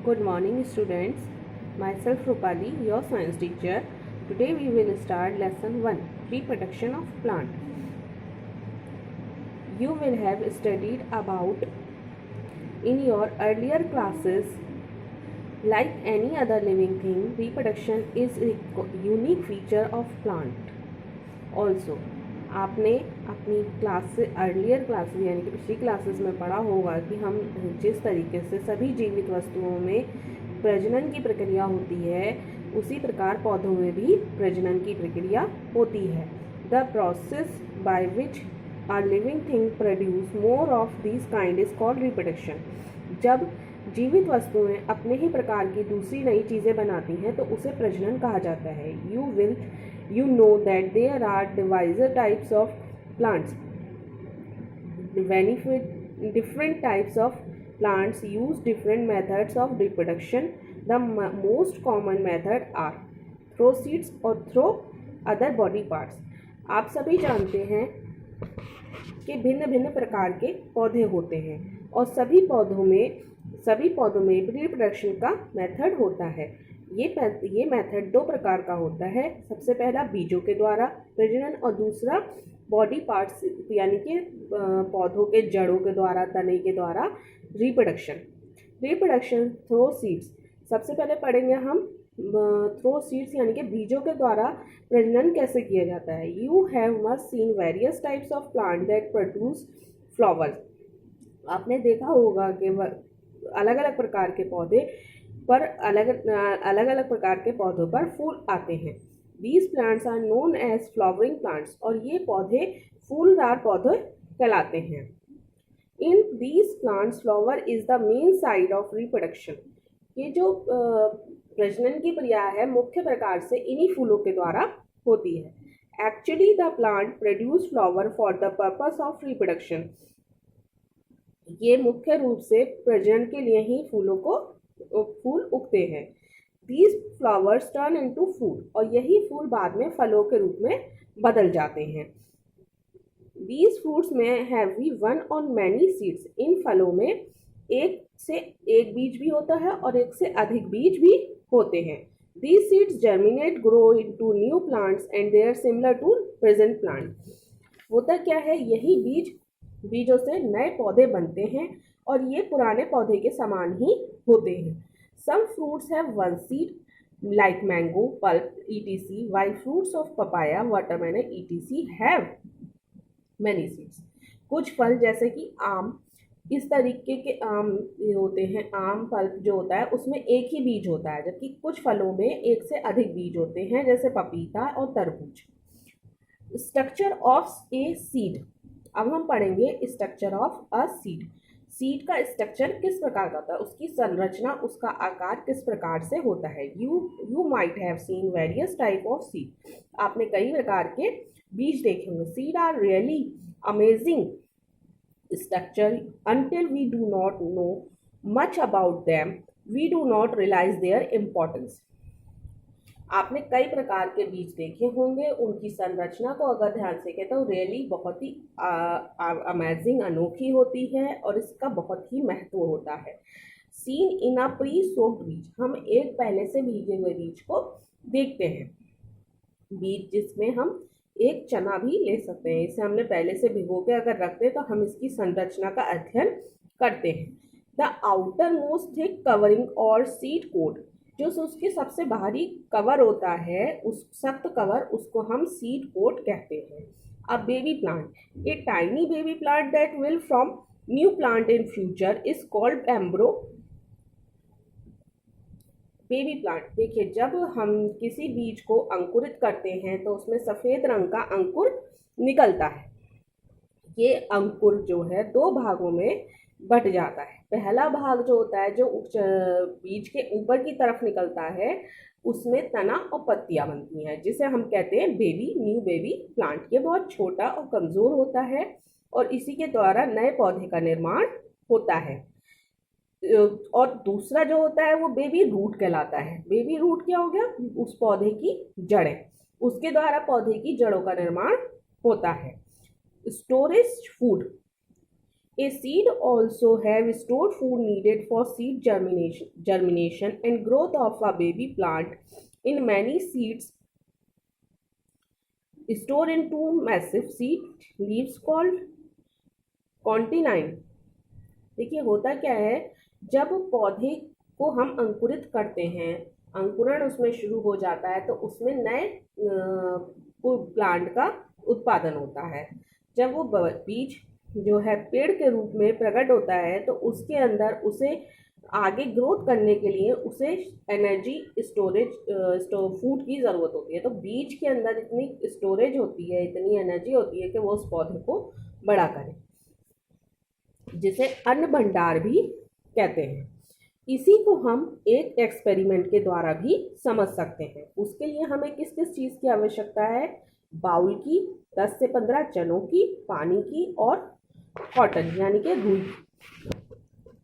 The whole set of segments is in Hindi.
Good morning, students. Myself Rupali, your science teacher. Today we will start lesson 1, reproduction of plant. You will have studied about in your earlier classes. Like any other living thing, reproduction is a unique feature of plant. Also, आपने अपनी क्लास से अर्लियर क्लासेस यानी कि पिछली क्लासेस में पढ़ा होगा कि हम जिस तरीके से सभी जीवित वस्तुओं में प्रजनन की प्रक्रिया होती है उसी प्रकार पौधों में भी प्रजनन की प्रक्रिया होती है. The process by which a living thing produce more of this kind is called reproduction. जब जीवित वस्तुएं अपने ही प्रकार की दूसरी नई चीज़ें बनाती हैं तो उसे प्रजनन कहा जाता है. You know that there are diverse types of plants. Different types of plants use different methods of reproduction. The most common method are throw seeds or throw other body parts. आप सभी जानते हैं कि भिन्न भिन्न प्रकार के पौधे होते हैं और सभी पौधों में रिप्रोडक्शन का मेथड होता है. ये मेथड दो प्रकार का होता है. सबसे पहला बीजों के द्वारा प्रजनन और दूसरा बॉडी पार्ट्स यानी कि पौधों के जड़ों के द्वारा, तने के द्वारा रिप्रोडक्शन थ्रो सीड्स. सबसे पहले पढ़ेंगे हम थ्रो सीड्स यानी कि बीजों के द्वारा प्रजनन कैसे किया जाता है. You have must seen various types of plant that produce flowers. आपने देखा होगा कि अलग अलग प्रकार के पौधे पर अलग अलग प्रकार के पौधों पर फूल आते हैं. These plants are known as flowering plants और ये पौधे फूलदार पौधे कहलाते हैं. In these plants, flower is the main side of reproduction. ये जो प्रजनन की क्रिया है मुख्य प्रकार से इन्हीं फूलों के द्वारा होती है. Actually, the plant produce flower for the purpose of reproduction. ये मुख्य रूप से प्रजनन के लिए ही फूल उगते हैं. These flowers turn into fruit और यही फूल बाद में फलों के रूप में बदल जाते हैं. These fruits में have one or many seeds. इन फलों में एक बीज भी होता है और एक से अधिक बीज भी होते हैं. These seeds germinate, grow into new plants and they are similar to present plant. होता क्या है, यही बीजों से नए पौधे बनते हैं और ये पुराने पौधे के समान ही होते हैं. Some fruits have one seed like mango, pulp, etc. while fruits of papaya, watermelon, etc. have many seeds. कुछ फल जैसे कि आम, इस तरीके के आम होते हैं. आम पल्प जो होता है उसमें एक ही बीज होता है, जबकि कुछ फलों में एक से अधिक बीज होते हैं जैसे पपीता और तरबूज. Structure of a seed. अब हम पढ़ेंगे structure of a seed. Seed का स्ट्रक्चर किस प्रकार का होता है, उसकी संरचना, उसका आकार किस प्रकार से होता है. You might have seen various type of seed. आपने कई प्रकार के बीज देखे होंगे. Seed are really amazing structure. until we do not know much about them we do not realize their importance. आपने कई प्रकार के बीज देखे होंगे, उनकी संरचना को अगर ध्यान से देखें तो रियली बहुत ही अमेजिंग, अनोखी होती है और इसका बहुत ही महत्व होता है. Seen in a pre soaked बीज. हम एक पहले से भीगे हुए बीज को देखते हैं. बीज जिसमें हम एक चना भी ले सकते हैं, इसे हमने पहले से भिगो के अगर रखते तो हम इसकी संरचना का अध्ययन करते हैं. The outer most thick covering और सीड कोट. जो उसके सबसे बाहरी कवर होता है, उस सख्त कवर, उसको हम सीड कोट कहते हैं. A baby plant. A tiny baby plant that will from new plant in future is called एम्ब्रो. Baby plant. देखिए, जब हम किसी बीज को अंकुरित करते हैं तो उसमें सफ़ेद रंग का अंकुर निकलता है. ये अंकुर जो है दो भागों में बट जाता है. पहला भाग जो होता है जो बीज के ऊपर की तरफ निकलता है उसमें तना और पत्तियां बनती हैं जिसे हम कहते हैं न्यू बेबी प्लांट. ये बहुत छोटा और कमज़ोर होता है और इसी के द्वारा नए पौधे का निर्माण होता है. और दूसरा जो होता है वो बेबी रूट कहलाता है. बेबी रूट क्या हो गया, उस पौधे की जड़ें, उसके द्वारा पौधे की जड़ों का निर्माण होता है. Storage food. A seed also have stored food needed for seed germination and growth of a baby plant. In many seeds stored in two massive seed leaves called कॉन्टिनाइन। देखिए होता क्या है, जब पौधे को हम अंकुरित करते हैं, अंकुरण उसमें शुरू हो जाता है, तो उसमें नए प्लांट का उत्पादन होता है। जब वो बीज जो है पेड़ के रूप में प्रकट होता है, तो उसके अंदर उसे आगे ग्रोथ करने के लिए उसे एनर्जी स्टोरेज फूड की ज़रूरत होती है। तो बीज के अंदर इतनी स्टोरेज होती है, इतनी एनर्जी होती है कि वो उस पौधे को बड़ा करे, जिसे अन्न भंडार भी कहते हैं। इसी को हम एक एक्सपेरिमेंट के द्वारा भी समझ सकते हैं। उसके लिए हमें किस किस चीज़ की आवश्यकता है? बाउल की, 10 से 15 चनों की, पानी की और कॉटन यानी कि रुई।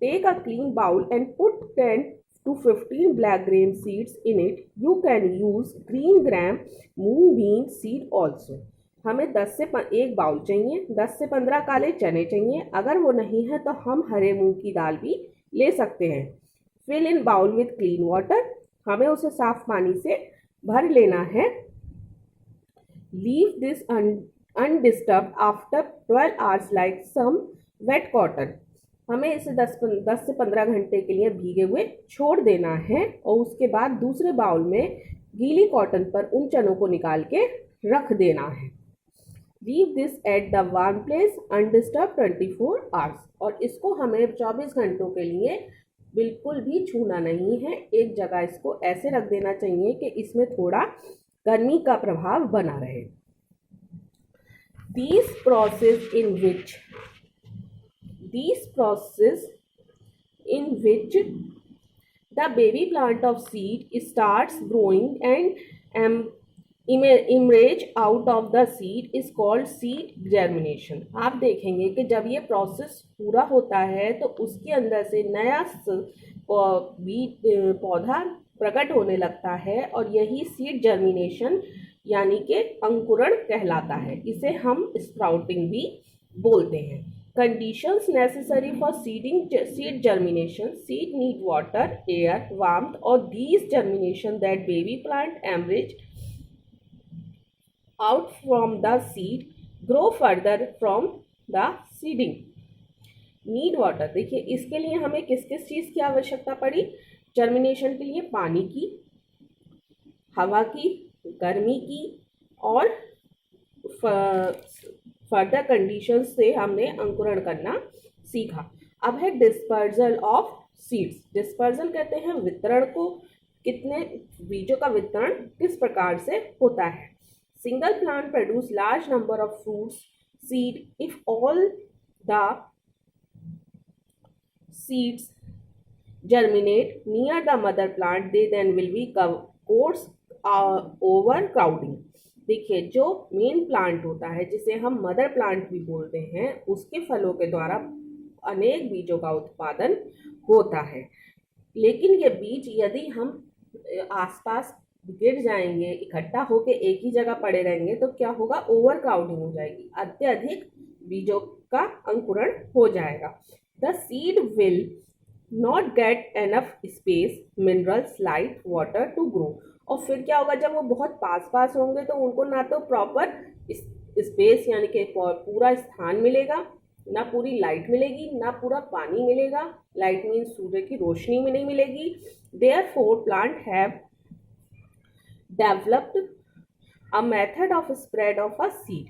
Take a clean bowl and put 10 to 15 black gram seeds in it. You can use green gram moong bean seed also. हमें 10 से एक बाउल चाहिए, 10 से 15 काले चने चाहिए। अगर वो नहीं है तो हम हरे मूंग की दाल भी ले सकते हैं। Fill in bowl with clean water, हमें उसे साफ पानी से भर लेना है। Leave this undisturbed after 12 hours like some wet cotton, हमें इसे 10 से 15 घंटे के लिए भीगे हुए छोड़ देना है और उसके बाद दूसरे बाउल में गीली कॉटन पर उन चनों को निकाल के रख देना है। Leave this at the warm place undisturb 24 hours, और इसको हमें 24 घंटों के लिए बिल्कुल भी छूना नहीं है। एक जगह इसको ऐसे रख देना चाहिए कि इसमें थोड़ा गर्मी का प्रभाव बना रहे। These process in which the baby plant of seed starts growing and emerge out of the seed is called seed germination. आप देखेंगे कि जब ये प्रोसेस पूरा होता है तो उसके अंदर से नया पौधा प्रकट होने लगता है और यही सीड जर्मिनेशन यानी कि अंकुरण कहलाता है। इसे हम स्प्राउटिंग भी बोलते हैं। Conditions necessary for seed germination: seed need water, air, warmth, or these germination that baby plant emerge out from the seed grow further from the seeding. Need water, देखिए इसके लिए हमें किस किस चीज़ की आवश्यकता पड़ी? जर्मिनेशन के लिए पानी की, हवा की, गर्मी की और फर्दर कंडीशंस से हमने अंकुरण करना सीखा। अब है डिस्पर्जल ऑफ सीड्स। डिस्पर्जल कहते हैं वितरण को, कितने बीजों का वितरण किस प्रकार से होता है। Single plant produce large number of fruits seed if all the seeds germinate near the mother plant, they then will be course over crowding. देखिए जो मेन प्लांट होता है जिसे हम मदर प्लांट भी बोलते हैं, उसके फलों के द्वारा अनेक बीजों का उत्पादन होता है। लेकिन ये बीज यदि हम आसपास गिर जाएंगे, इकट्ठा होकर एक ही जगह पड़े रहेंगे तो क्या होगा? ओवर क्राउडिंग हो जाएगी, अत्यधिक बीजों का अंकुरण हो जाएगा। The seed will not get enough space, minerals, light, water to grow. और फिर क्या होगा? जब वो बहुत पास पास होंगे तो उनको ना तो प्रॉपर स्पेस यानी कि पूरा स्थान मिलेगा, ना पूरी लाइट मिलेगी, ना पूरा पानी मिलेगा। लाइट मीन्स सूर्य की रोशनी में नहीं मिलेगी। Therefore plant have developed a method of spread of a seed.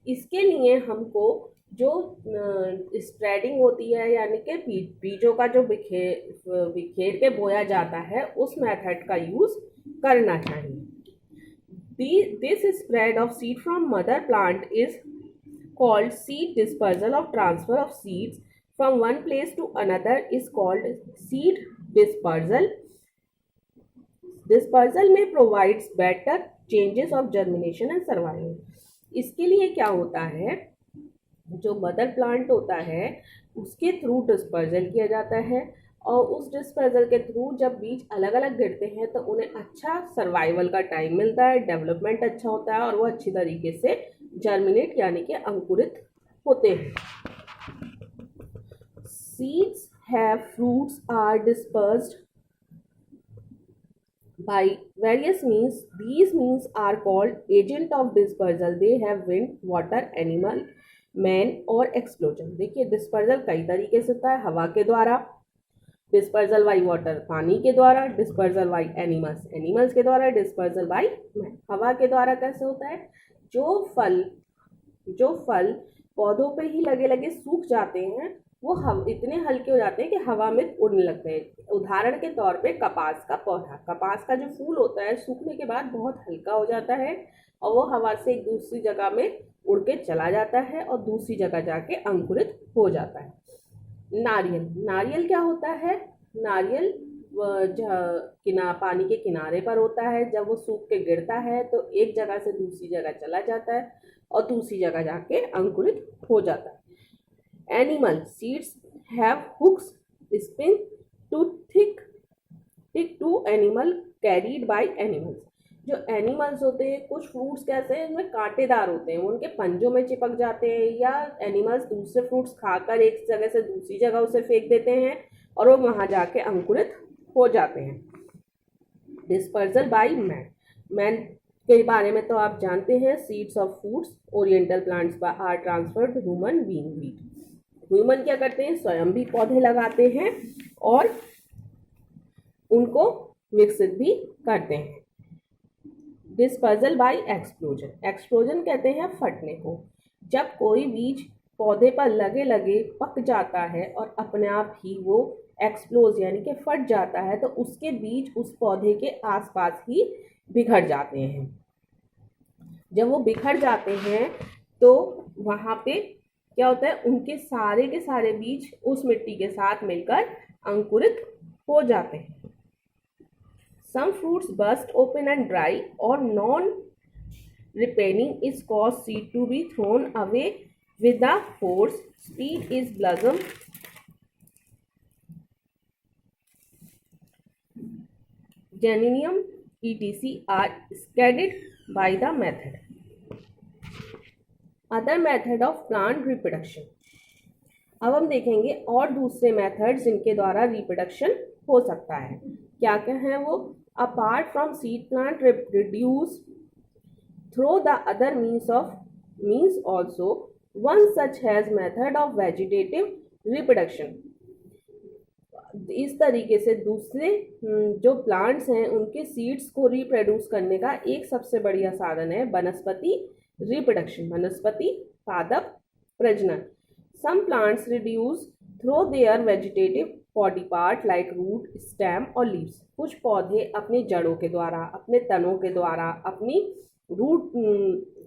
इसके लिए हमको जो स्प्रेडिंग होती है यानी कि बीजों का जो बिखेर के बोया जाता है, उस मेथड का यूज़ करना चाहिए। This spread of seed from mother plant is called seed dispersal. Of transfer of seeds from one place to another is called seed dispersal. Dispersal में provides better changes of germination and survival. इसके लिए क्या होता है? जो मदर प्लांट होता है उसके थ्रू डिस्पर्जल किया जाता है और उस डिस्पर्जल के थ्रू जब बीज अलग अलग गिरते हैं तो उन्हें अच्छा सर्वाइवल का टाइम मिलता है, डेवलपमेंट अच्छा होता है और वो अच्छी तरीके से जर्मिनेट यानी कि अंकुरित होते हैं। seeds have fruits are dispersed by various means. These means are called agent of dispersal. They have wind, water, animal, man और explosion. देखिए डिस्पर्जल कई तरीके से होता है, हवा के द्वारा, डिस्पर्जल बाई वाटर पानी के द्वारा, डिस्पर्जल बाई एनिमल्स के द्वारा, डिस्पर्जल बाई मैन हवा के द्वारा। कैसे होता है? जो फल पौधों पे ही लगे लगे सूख जाते हैं वो हम इतने हल्के हो जाते हैं कि हवा में उड़ने लगते हैं। उदाहरण के तौर पे कपास का पौधा, कपास का जो फूल होता है सूखने के बाद बहुत हल्का हो जाता है और वो हवा से एक दूसरी जगह में उड़ के चला जाता है और दूसरी जगह जाके अंकुरित हो जाता है। नारियल क्या होता है? नारियल पानी के किनारे पर होता है। जब वो सूख के गिरता है तो एक जगह से दूसरी जगह चला जाता है और दूसरी जगह जाके अंकुरित हो जाता है। Animal seeds have hooks spin to thick to animal carried by animals. जो एनिमल्स होते हैं, कुछ फ्रूट्स कैसे हैं इनमें कांटेदार होते हैं, वो उनके पंजों में चिपक जाते हैं, या एनिमल्स दूसरे फ्रूट्स खाकर एक जगह से दूसरी जगह उसे फेंक देते हैं और वो वहाँ जाके अंकुरित हो जाते हैं। डिस्पर्जल बाय मैन के बारे में तो आप जानते हैं। Seeds of foods oriental plants are transferred human being. Human क्या करते हैं? स्वयं भी पौधे लगाते हैं और उनको विकसित भी करते हैं। डिस्पर्जल बाय एक्सप्लोजन कहते हैं फटने को। जब कोई बीज पौधे पर लगे लगे पक जाता है और अपने आप ही वो एक्सप्लोज यानी कि फट जाता है तो उसके बीज उस पौधे के आसपास ही बिखर जाते हैं। जब वो बिखर जाते हैं तो वहाँ पे क्या होता है? उनके सारे के सारे बीज उस मिट्टी के साथ मिलकर अंकुरित हो जाते हैं। Some fruits burst open and dry or non-ripening is cause seed to be thrown away with the force. Speed is blossom. Geranium etc. are scattered by the method. Other method of plant reproduction. अब हम देखेंगे और दूसरे मेथड्स जिनके द्वारा रिप्रोडक्शन हो सकता है। क्या क्या है वो? Apart from seed plant reproduce through the other means also, one such has method of vegetative reproduction. इस तरीके से दूसरे जो प्लांट्स हैं उनके सीड्स को रिप्रोड्यूस करने का एक सबसे बढ़िया साधन है वनस्पति रिप्रोडक्शन, वनस्पति पादप प्रजनन। Some plants reproduce through their vegetative body part like root, stem और लीव्स। कुछ पौधे अपनी जड़ों के द्वारा, अपने तनों के द्वारा, अपनी रूट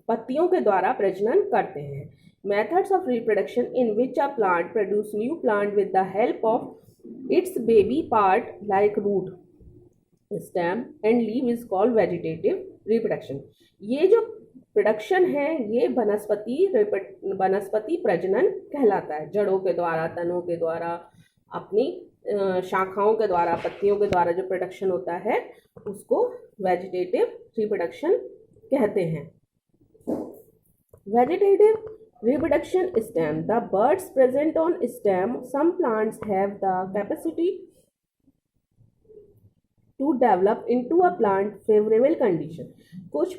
पत्तियों के द्वारा प्रजनन करते हैं। Methods of reproduction in which a plant produce new plant with the help of its baby part like root, stem and leave is called vegetative reproduction. ये जो प्रोडक्शन है ये वनस्पति प्रजनन कहलाता है। जड़ों के द्वारा, तनों के द्वारा, अपनी शाखाओं के द्वारा, पत्तियों के द्वारा जो प्रोडक्शन होता है उसको वेजिटेटिव रिप्रोडक्शन कहते हैं। Vegetative reproduction stem, the birds present on stem, some plants have the capacity to develop into a plant favourable condition. कुछ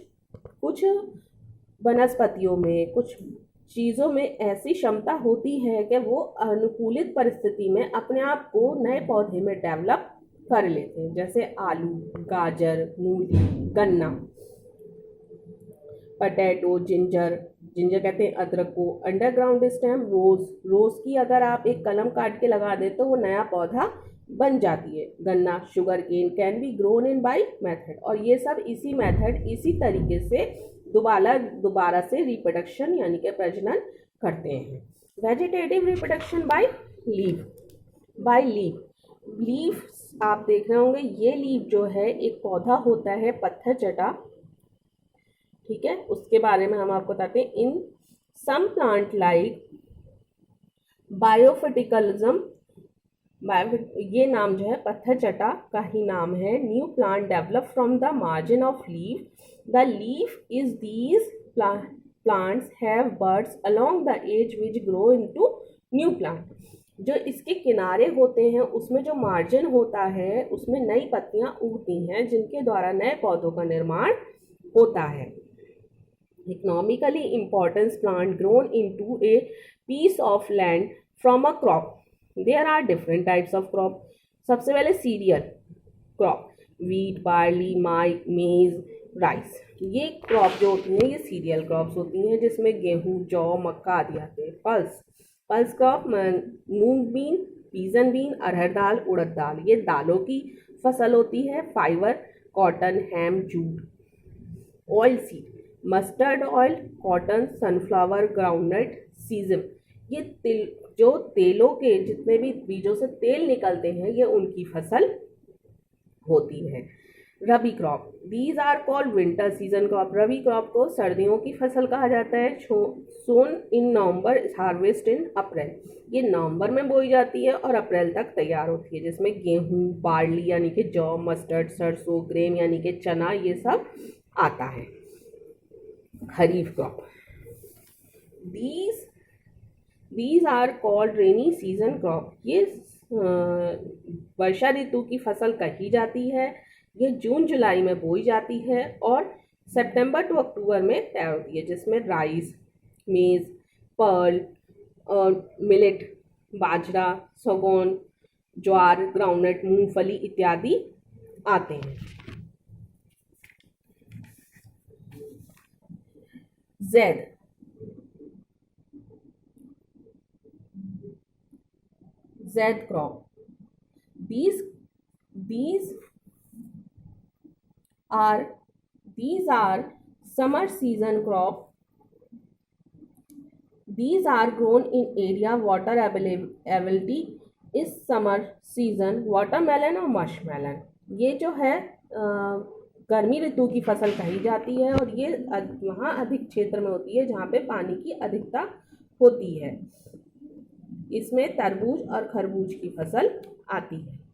वनस्पतियों में, कुछ चीज़ों में ऐसी क्षमता होती है कि वो अनुकूलित परिस्थिति में अपने आप को नए पौधे में डेवलप कर लेते हैं, जैसे आलू, गाजर, मूली, गन्ना, पटेटो, जिंजर कहते हैं अदरक को, अंडरग्राउंड स्टेम, रोज की अगर आप एक कलम काट के लगा दें तो वो नया पौधा बन जाती है। गन्ना, sugar cane can be grown in by method. और ये सब इसी मेथड, इसी तरीके से दोबारा से रिप्रोडक्शन यानी कि प्रजनन करते हैं। Vegetative reproduction by leaf. Leaf आप देख रहे होंगे, ये लीफ जो है एक पौधा होता है पत्थर चटा, ठीक है, उसके बारे में हम आपको बताते हैं। इन सम प्लांट लाइक बायोफिटिकलिज्म, ये नाम जो है पत्थर चटा का ही नाम है। New plant develop from the margin of leaf. The leaf is these plants have buds along the edge which grow into new plant. जो इसके किनारे होते हैं उसमें जो मार्जिन होता है उसमें नई पत्तियां उगती हैं जिनके द्वारा नए पौधों का निर्माण होता है। Economically importance plant grown into a piece of land from a crop. There are different types of crop. सबसे पहले cereal crop, wheat, barley, maize, rice. ये क्रॉप जो होती हैं ये सीरियल क्रॉप्स होती हैं जिसमें गेहूं, जौ, मक्का आदि आते हैं। Pulse crop, moong bean, pigeon bean, arhar dal, urad dal, ये दालों की फसल होती है। Fibre, cotton, hemp, jute. Oil seed, mustard oil, cotton, sunflower, groundnut, sesame. ये जो तेलों के जितने भी बीजों से तेल निकलते हैं ये उनकी फसल होती है। Rabi crop, these are called winter season crop. Rabi crop को सर्दियों की फसल कहा जाता है। Sown in November, harvest in April. ये नवंबर में बोई जाती है और अप्रैल तक तैयार होती है, जिसमें गेहूं, बार्ली यानी कि जौ, मस्टर्ड, सरसों, ग्रेन यानी कि चना, ये सब आता है। Kharif crop, these are called rainy season crop. ये वर्षा ऋतु की फसल कही जाती है। ये जून जुलाई में बोई जाती है और सितंबर टू अक्टूबर में तैयार होती है, जिसमें राइस, मेज, पर्ल और मिलेट, बाजरा, सगोन, ज्वार, ग्राउंडनट, मूंगफली इत्यादि आते हैं। ज़ैद crop, these are summer season crop. These are grown in area water availability इस समर सीजन। वाटरमेलन और मशमेलन, ये जो है गर्मी ऋतु की फसल कही जाती है और ये वहाँ अधिक क्षेत्र में होती है जहाँ पे पानी की अधिकता होती है। इसमें तरबूज और खरबूज की फसल आती है।